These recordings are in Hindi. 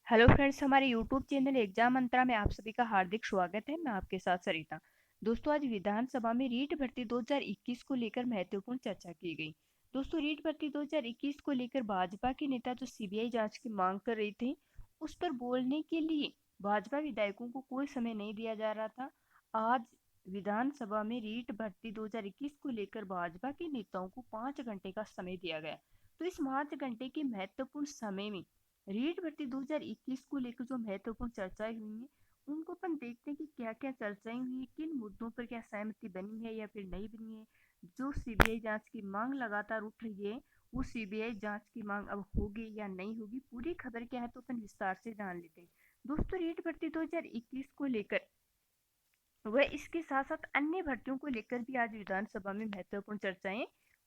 हेलो फ्रेंड्स, हमारे यूट्यूब चैनल एग्जाम मंत्रा में आप सभी का हार्दिक स्वागत है। मैं आपके साथ सरिता। दोस्तों, आज विधानसभा में रीट भर्ती 2021 को लेकर महत्वपूर्ण चर्चा की गई। दोस्तों, रीट भर्ती 2021 को लेकर भाजपा के नेता जो सीबीआई जांच की मांग कर रहे थे, उस पर बोलने के लिए भाजपा विधायकों को कोई समय नहीं दिया जा रहा था। आज विधानसभा में रीट भर्ती 2021 को लेकर भाजपा के नेताओं को 5 घंटे का समय दिया गया। तो इस 5 घंटे के महत्वपूर्ण समय में रीट भर्ती 2021 को लेकर जो महत्वपूर्ण चर्चाएं हुई हैं, उनको अपन देखते हैं कि क्या क्या चर्चाएं हुई हैं, किन मुद्दों पर क्या सहमति बनी है या फिर नहीं बनी है। जो सीबीआई जांच की मांग लगातार उठ रही है, वो सीबीआई जांच की मांग अब होगी या नहीं होगी, पूरी खबर क्या है तो अपन विस्तार से जान लेते हैं। दोस्तों, रीट भर्ती 2021 को लेकर वह इसके साथ साथ अन्य भर्तियों को लेकर भी आज विधानसभा में महत्वपूर्ण चर्चाएं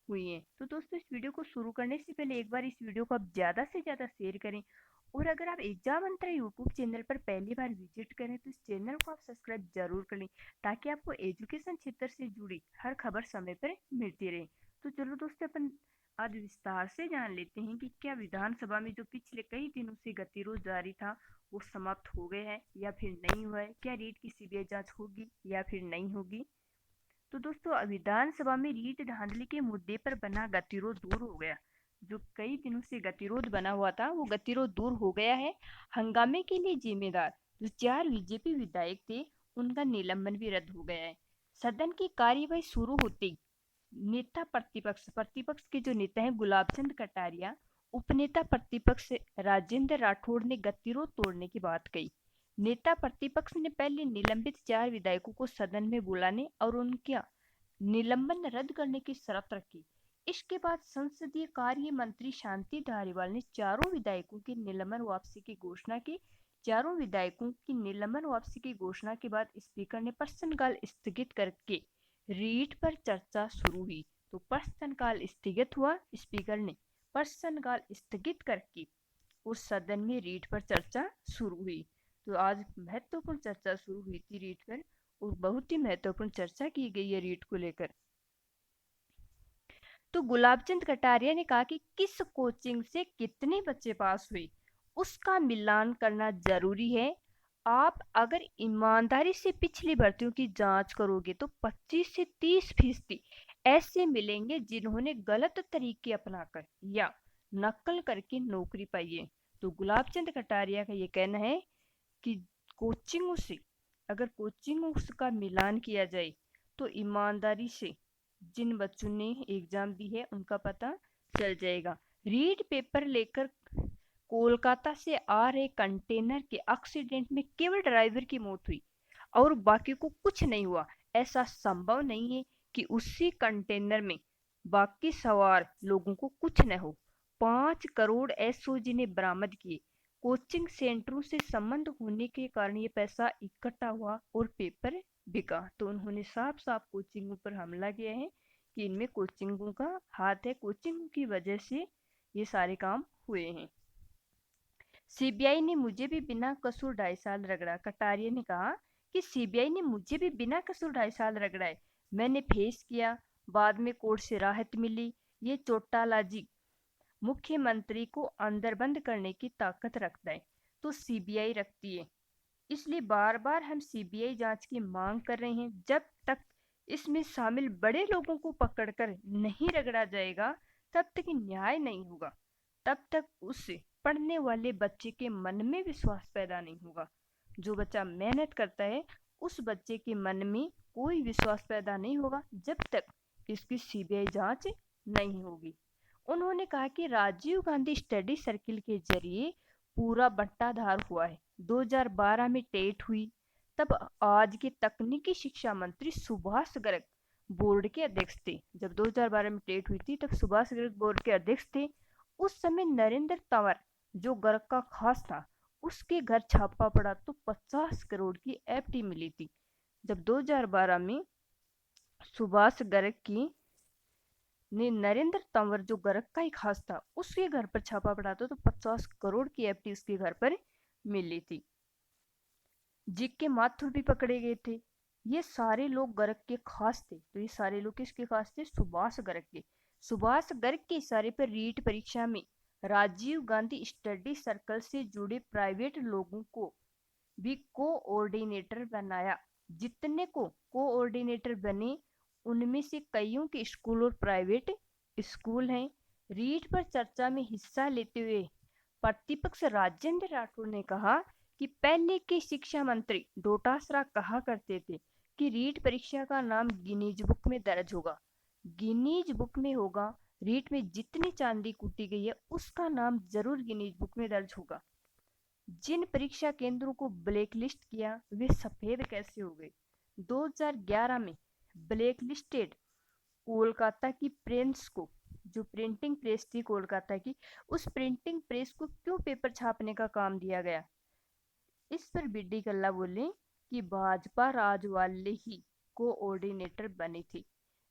हुई हैं। तो दोस्तों, इस वीडियो को शुरू करने से पहले एक बार इस वीडियो को आप ज़्यादा से ज़्यादा शेयर करें। और अगर आप एग्जाम मंत्रा यूट्यूब चैनल पर पहली बार विजिट करें तो इस चैनल को आप सब्सक्राइब जरूर कर लें, ताकि आपको एजुकेशन क्षेत्र से जुड़ी हर खबर समय पर मिलती रहे। तो चलो दोस्तों, अपन आज विस्तार से जान लेते हैं कि क्या विधानसभा में जो पिछले कई दिनों से गतिरोध जारी था, वो समाप्त हो गए हैं या फिर नहीं हुआ है। क्या रीट की सीबीआई जांच होगी या फिर नहीं होगी। तो दोस्तों, विधानसभा में रीट धांधली के मुद्दे पर बना गतिरोध दूर हो गया। जो कई दिनों से गतिरोध बना हुआ था, वो गतिरोध दूर हो गया है। हंगामे के लिए जिम्मेदार जो 4 बीजेपी विधायक थे, उनका निलंबन भी रद्द हो गया है। सदन की कार्यवाही शुरू होते ही नेता प्रतिपक्ष प्रतिपक्ष के जो नेता हैं गुलाब चंद कटारिया, उपनेता प्रतिपक्ष राजेंद्र राठौड़ ने गतिरोध तोड़ने की बात कही। नेता प्रतिपक्ष ने पहले निलंबित 4 विधायकों को सदन में बुलाने और उनका निलंबन रद्द करने की शर्त रखी। इसके बाद संसदीय कार्य मंत्री शांति धारीवाल ने चारों विधायकों की निलंबन वापसी की घोषणा की। चारों विधायकों की निलंबन वापसी की घोषणा के बाद स्पीकर ने प्रश्नकाल स्थगित करके रीट पर चर्चा शुरू हुई। तो प्रश्नकाल स्थगित हुआ, स्पीकर ने प्रश्नकाल स्थगित करके उस सदन में रीट पर चर्चा शुरू हुई। तो आज महत्वपूर्ण चर्चा शुरू हुई थी रीट पर, और बहुत ही महत्वपूर्ण चर्चा की गई है रीट को लेकर। तो गुलाबचंद कटारिया ने कहा कि किस कोचिंग से कितने बच्चे पास हुए, उसका मिलान करना जरूरी है। आप अगर ईमानदारी से पिछली भर्तियों की जांच करोगे तो 25 से 30% ऐसे मिलेंगे जिन्होंने गलत तरीके अपनाकर या नकल करके नौकरी पाई है। तो गुलाबचंद कटारिया का ये कहना है कि कोचिंगों से अगर कोचिंगों का मिलान किया जाए तो ईमानदारी से जिन बच्चों ने एग्जाम दी है उनका पता चल जाएगा। रीड पेपर लेकर कोलकाता से आ रहे कंटेनर के एक्सीडेंट में केवल ड्राइवर की मौत हुई और बाकी को कुछ नहीं हुआ। ऐसा संभव नहीं है कि उसी कंटेनर में बाकी सवार लोगों को कुछ न हो। 5 करोड़ एसओजी ने बरामद किए। कोचिंग सेंटरों से संबंध होने के कारण ये पैसा इकट्ठा हुआ और पेपर बिका। तो उन्होंने साफ साफ कोचिंगों पर हमला किया है कि इनमें कोचिंगों का हाथ है, कोचिंग की वजह से ये सारे काम हुए हैं। सीबीआई ने मुझे भी बिना कसूर 2.5 साल रगड़ा। कटारिया ने कहा कि सीबीआई ने मुझे भी बिना कसूर 2.5 साल रगड़ा है। मैंने फेस किया, बाद में कोर्ट से राहत मिली। ये चोटालाजी मुख्यमंत्री को अंदर बंद करने की ताकत रखता है तो सीबीआई रखती है। इसलिए बार बार हम सीबीआई जांच की मांग कर रहे हैं। जब तक इसमें शामिल बड़े लोगों को पकड़कर नहीं रगड़ा जाएगा, तब तक न्याय नहीं होगा। तब तक उससे पढ़ने वाले बच्चे के मन में विश्वास पैदा नहीं होगा। जो बच्चा मेहनत करता है, उस बच्चे के मन में कोई विश्वास पैदा नहीं होगा जब तक इसकी सीबीआई जांच नहीं होगी। उन्होंने कहा कि राजीव गांधी स्टडी सर्किल के जरिए पूरा बट्टाधार हुआ है। 2012 में टेट हुई, तब आज के तकनीकी शिक्षा मंत्री सुभाष गर्ग बोर्ड के अध्यक्ष थे। जब 2012 में टेट हुई थी तब सुभाष गर्ग बोर्ड के अध्यक्ष थे। उस समय नरेंद्र तंवर जो गर्ग का खास था, उसके घर छापा पड़ा तो 50 करोड़ की एफडी मिली थी। जब 2012 में सुभाष गर्ग की ने नरेंद्र तंवर जो गर्ग का ही खास था, उसके घर पर छापा पड़ा था तो 50 करोड़ की एफडी उसके घर पर मिली थी। जिक्के माथुर भी पकड़े गए थे। ये सारे लोग गर्ग के खास थे। तो ये सारे लोग किसके खास थे? सुभाष गर्ग के। सुभाष गर्ग के इशारे पर रीट परीक्षा में राजीव गांधी स्टडी सर्कल से जुड़े प्राइवेट लोगों को भी कोऑर्डिनेटर बनाया। जितने को कोऑर्डिनेटर बने उनमें से कईयों के स्कूल और प्राइवेट स्कूल हैं। रीट पर चर्चा में हिस्सा लेते हुए प्रतिपक्ष राजेंद्र राठौड़ ने कहा कि पहले के शिक्षा मंत्री डोटासरा कहा करते थे कि रीट परीक्षा का नाम गिनीज बुक में दर्ज होगा। गिनीज बुक में होगा। रीट में जितनी चांदी कूटी गई है उसका नाम जरूर गिनीज बुक में दर्ज होगा। जिन परीक्षा केंद्रों को ब्लैकलिस्ट किया वे सफेद कैसे हो गए? 2011 में ब्लैकलिस्टेड कोलकाता की प्रेस को, जो प्रिंटिंग प्रेस थी कोलकाता की, उस प्रिंटिंग प्रेस को क्यों पेपर छापने का काम दिया गया? इस पर बिड्डी कल्ला बोले कि भाजपा राज वाले ही कोऑर्डिनेटर बने थे।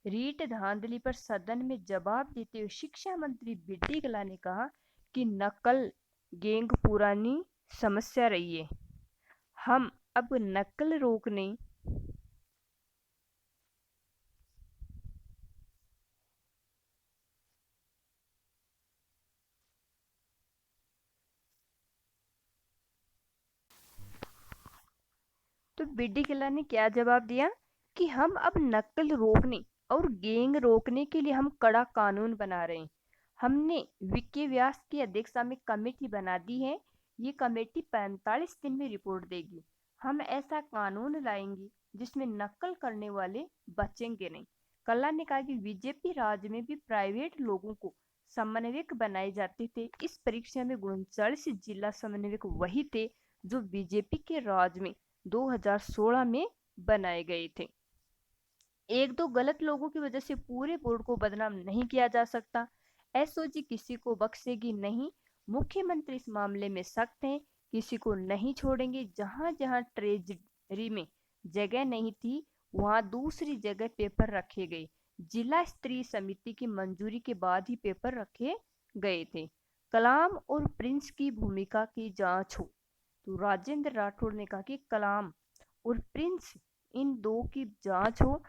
रीट धांधली पर सदन में जवाब देते हुए शिक्षा मंत्री बिड्डी कल्ला ने कहा कि नकल गैंग पुरानी समस्या रही है। हम अब नकल रोकने तो बिड्डी कल्ला ने क्या जवाब दिया कि हम अब नकल रोकने और गैंग रोकने के लिए हम कड़ा कानून बना रहे हैं। हमने विके व्यास की अध्यक्षता में कमेटी बना दी है। ये कमेटी 45 दिन में रिपोर्ट देगी। हम ऐसा कानून लाएंगे जिसमें नकल करने वाले बचेंगे नहीं। कल्ला ने कहा कि बीजेपी राज में भी प्राइवेट लोगों को समन्वयक बनाए जाते थे। इस परीक्षा में 39 जिला समन्वयक वही थे जो बीजेपी के राज में 2016 में बनाए गए थे। एक दो गलत लोगों की वजह से पूरे बोर्ड को बदनाम नहीं किया जा सकता। एसओजी किसी को बख्शेगी नहीं। मुख्यमंत्री इस मामले में सख्त हैं, किसी को नहीं छोड़ेंगे। जहां जहां ट्रेजरी में जगह नहीं थी वहां दूसरी जगह पेपर रखे गए। जिला स्तरीय समिति की मंजूरी के बाद ही पेपर रखे गए थे। कलाम और प्रिंस की भूमिका की जांच हो। तो राजेंद्र राठौड़ ने कहा कि कलाम और प्रिंस इन दो की जांच हो।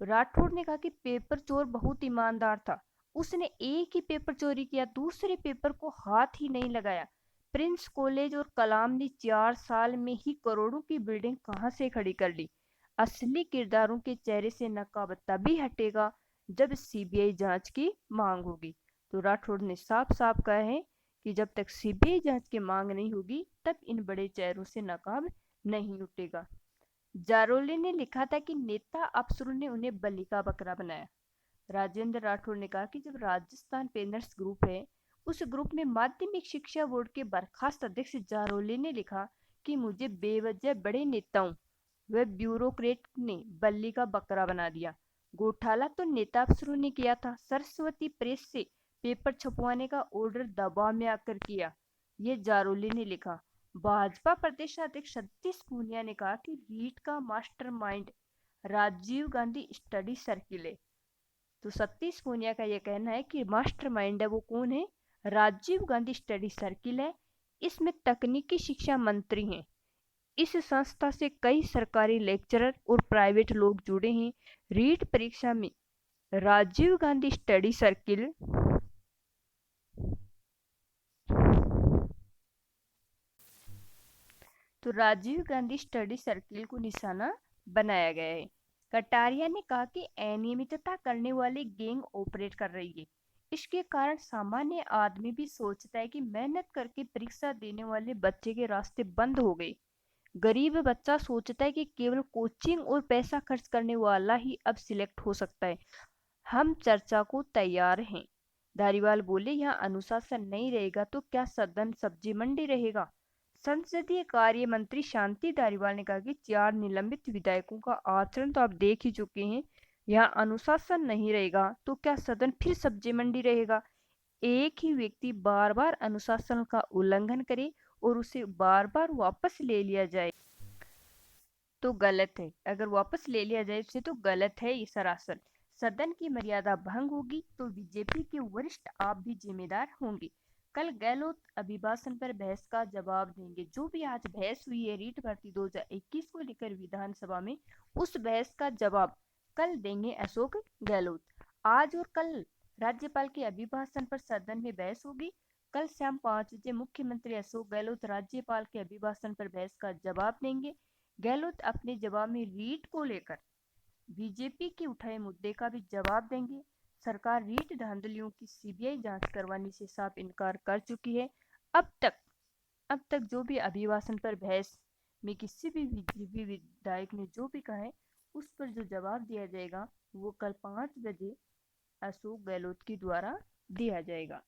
राठौड़ ने कहा कि पेपर चोर बहुत ईमानदार था। उसने एक ही पेपर चोरी किया, दूसरे पेपर को हाथ ही नहीं लगाया। प्रिंस कॉलेज और कलाम ने 4 साल में ही करोड़ों की बिल्डिंग कहां से खड़ी कर ली। असली किरदारों के चेहरे से नकाब तभी हटेगा जब सीबीआई जांच की मांग होगी। तो राठौड़ ने साफ साफ कहा है कि जब तक सीबीआई जांच की मांग नहीं होगी तब इन बड़े चेहरों से नकाब नहीं उठेगा। जारोली ने लिखा था कि नेता अफसरों ने उन्हें बलि का बकरा बनाया। राजेंद्र राठौड़ ने कहा कि जब राजस्थान पेनर्स ग्रुप है, उस ग्रुप में माध्यमिक शिक्षा बोर्ड के बर्खास्त अध्यक्ष जारोली ने लिखा कि मुझे बेवजह बड़े नेताओं व ब्यूरोक्रेट ने बल्ली का बकरा बना दिया। घोटाला तो नेता अफसरों ने किया था। सरस्वती प्रेस से पेपर छपवाने का ऑर्डर दबाव में आकर किया, ये जारोली ने लिखा। भाजपा प्रदेश अध्यक्ष सतीश पूनिया ने कहा कि रीट का mastermind Rajiv Gandhi study circle है। तो सतीश पूनिया का यह कहना है कि मास्टरमाइंड है वो कौन है? राजीव गांधी स्टडी सर्किल है। इसमें तकनीकी शिक्षा मंत्री हैं। इस संस्था से कई सरकारी लेक्चरर और प्राइवेट लोग जुड़े हैं। रीट परीक्षा में राजीव गांधी स्टडी सर्किल तो राजीव गांधी स्टडी सर्किल को निशाना बनाया गया है। कटारिया ने कहा कि अनियमितता करने वाली गैंग ऑपरेट कर रही है। इसके कारण सामान्य आदमी भी सोचता है कि मेहनत करके परीक्षा देने वाले बच्चे के रास्ते बंद हो गए। गरीब बच्चा सोचता है कि केवल कोचिंग और पैसा खर्च करने वाला ही अब सिलेक्ट हो सकता है। हम चर्चा को तैयार हैं। धारीवाल बोले, यहाँ अनुशासन नहीं रहेगा तो क्या सदन सब्जी मंडी रहेगा? संसदीय कार्य मंत्री शांति धारीवाल ने कहा कि 4 निलंबित विधायकों का आचरण तो आप देख ही चुके हैं। यहाँ अनुशासन नहीं रहेगा तो क्या सदन फिर सब्जी मंडी रहेगा? एक ही व्यक्ति बार बार अनुशासन का उल्लंघन करे और उसे बार बार वापस ले लिया जाए तो गलत है। अगर वापस ले लिया जाए उसे तो गलत है ये सरासर। सदन की मर्यादा भंग होगी तो बीजेपी के वरिष्ठ आप भी जिम्मेदार होंगे। कल गहलोत अभिभाषण पर बहस का जवाब देंगे। जो भी आज बहस हुई है रीट भर्ती 2021 को लेकर विधानसभा में, उस बहस का जवाब कल देंगे अशोक गहलोत। आज और कल राज्यपाल के अभिभाषण पर सदन में बहस होगी। कल शाम 5 बजे मुख्यमंत्री अशोक गहलोत राज्यपाल के अभिभाषण पर बहस का जवाब देंगे। गहलोत अपने जवाब में रीट को लेकर बीजेपी के उठाए मुद्दे का भी जवाब देंगे। सरकार रीट धांधलियों की सीबीआई जांच करवाने से साफ इनकार कर चुकी है। अब तक अब तक जो भी अभिभाषण पर बहस में किसी भी बीजेपी विधायक ने जो भी कहा है, उस पर जो जवाब दिया जाएगा वो कल 5 बजे अशोक गहलोत के द्वारा दिया जाएगा।